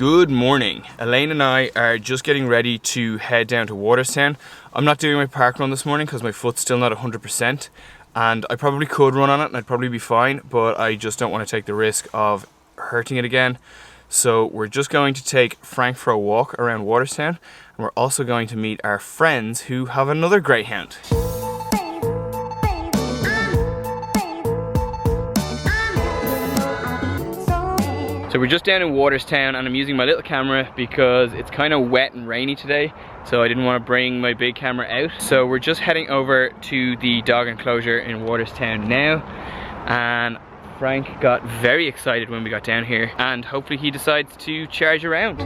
Good morning. Elaine and I are just getting ready to head down to Waterstown. I'm not doing my park run this morning because my foot's still not 100%, and I probably could run on it and I'd probably be fine, but I just don't want to take the risk of hurting it again. So we're just going to take Frank for a walk around Waterstown, and we're also going to meet our friends who have another greyhound. So we're just down in Waterstown and I'm using my little camera because it's kind of wet and rainy today, so I didn't want to bring my big camera out. So we're just heading over to the dog enclosure in Waterstown now, and Frank got very excited when we got down here, and hopefully he decides to charge around.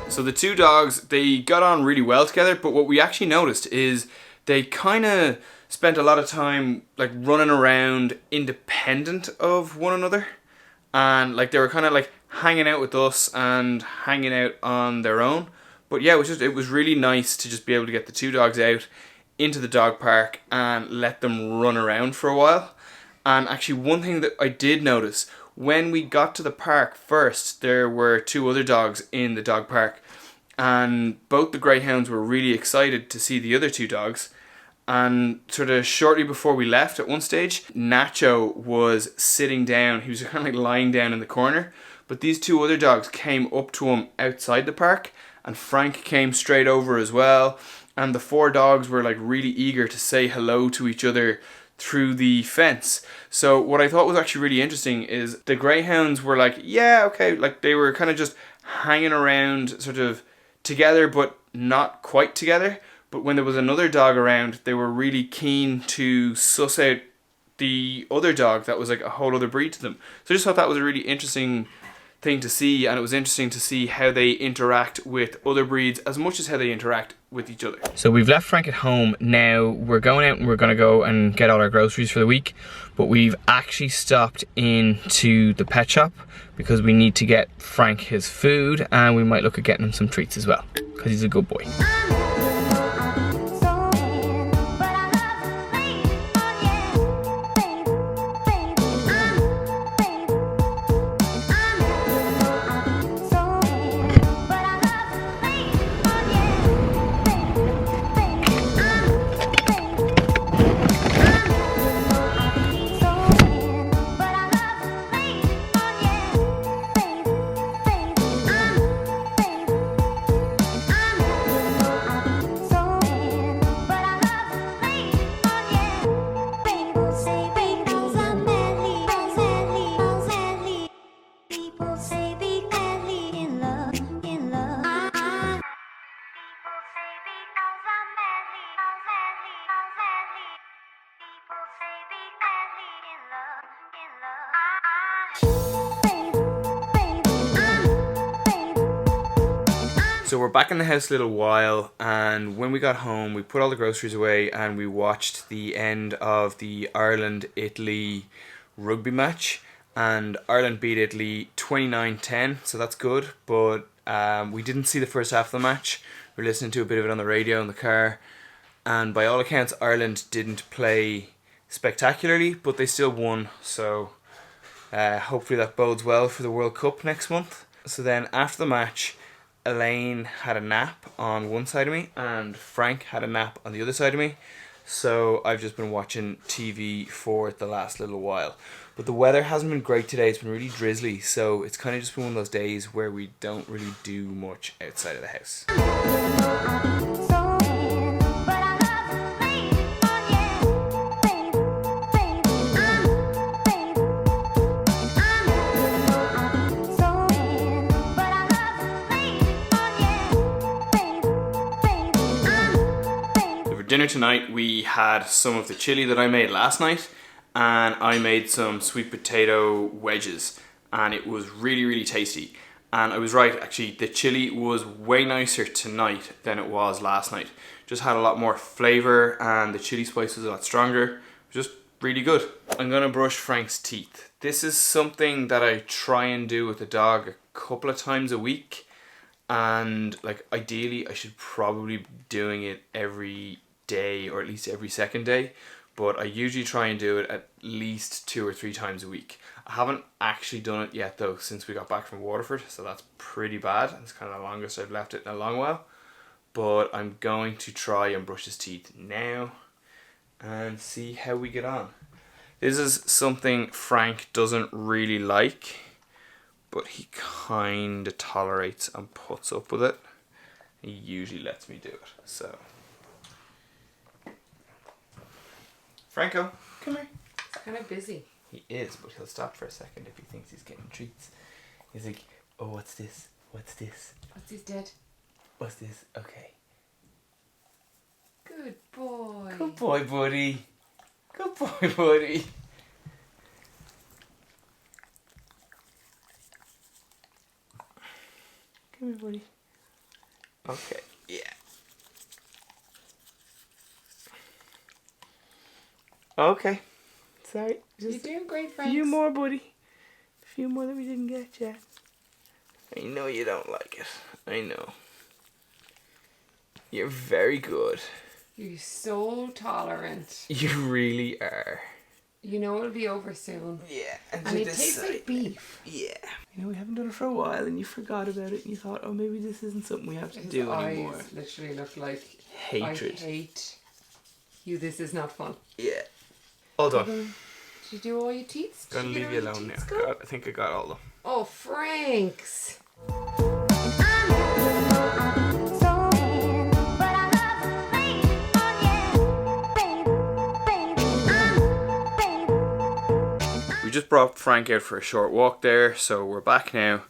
So the two dogs, they got on really well together, but what we actually noticed is they kind of spent a lot of time like running around independent of one another, and like they were kind of like hanging out with us and hanging out on their own. But yeah, it was really nice to just be able to get the two dogs out into the dog park and let them run around for a while. And actually one thing that I did notice, when we got to the park first, there were two other dogs in the dog park, and both the greyhounds were really excited to see the other two dogs. And sort of shortly before we left, at one stage, Nacho was sitting down. He was kind of like lying down in the corner, but these two other dogs came up to him outside the park, and Frank came straight over as well, and the four dogs were like really eager to say hello to each other through the fence. So what I thought was actually really interesting is the greyhounds were like, yeah, okay, like they were kind of just hanging around sort of together but not quite together. But when there was another dog around, they were really keen to suss out the other dog that was like a whole other breed to them. So I just thought that was a really interesting thing to see, and it was interesting to see how they interact with other breeds as much as how they interact with each other. So we've left Frank at home. Now we're going out and we're going to go and get all our groceries for the week, but we've actually stopped into the pet shop because we need to get Frank his food, and we might look at getting him some treats as well because he's a good boy. So we're back in the house a little while, and when we got home we put all the groceries away and we watched the end of the Ireland-Italy rugby match, and Ireland beat Italy 29-10, so that's good, but we didn't see the first half of the match. We were listening to a bit of it on the radio in the car, and by all accounts Ireland didn't play spectacularly, but they still won, so hopefully that bodes well for the World Cup next month. So then after the match, Elaine had a nap on one side of me and Frank had a nap on the other side of me. So I've just been watching TV for the last little while. But the weather hasn't been great today. It's been really drizzly, so it's kind of just been one of those days where we don't really do much outside of the house. Dinner tonight, we had some of the chili that I made last night, and I made some sweet potato wedges, and it was really tasty. And I was right, actually, the chili was way nicer tonight than it was last night. Just had a lot more flavour and the chili spice was a lot stronger. Just really good. I'm gonna brush Frank's teeth. This is something that I try and do with the dog a couple of times a week, and like ideally I should probably be doing it every day or at least every second day, but I usually try and do it at least 2 or 3 times a week. I haven't actually done it yet though since we got back from Waterford, so that's pretty bad. It's kind of the longest I've left it in a long while, but I'm going to try and brush his teeth now and see how we get on. This is something Frank doesn't really like, but he kind of tolerates and puts up with it. He usually lets me do it, so Franco, come here. He's kind of busy. He is, but he'll stop for a second if he thinks he's getting treats. He's like, oh, what's this? What's this? What's his dead? What's this? Okay. Good boy. Good boy, buddy. Good boy, buddy. Come here, buddy. Okay, yeah. Okay. Sorry. You're doing great, Frank. A few more, buddy. A few more that we didn't get yet. I know you don't like it. I know. You're very good. You're so tolerant. You really are. You know it'll be over soon. Yeah. And it tastes like beef. Yeah. You know, we haven't done it for a while and you forgot about it and you thought, oh, maybe this isn't something we have to do anymore. His eyes literally look like hatred. I hate you. This is not fun. Yeah. All done. Did you do all your teeth? Gonna leave you alone now. I think I got all of them. Oh, Franks. We just brought Frank out for a short walk there, so we're back now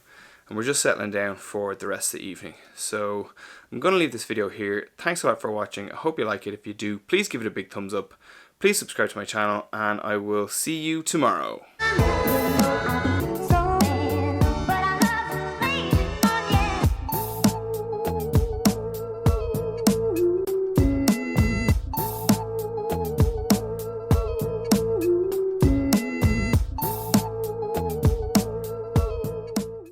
and we're just settling down for the rest of the evening. So I'm going to leave this video here. Thanks a lot for watching. I hope you like it. If you do, please give it a big thumbs up. Please subscribe to my channel and I will see you tomorrow.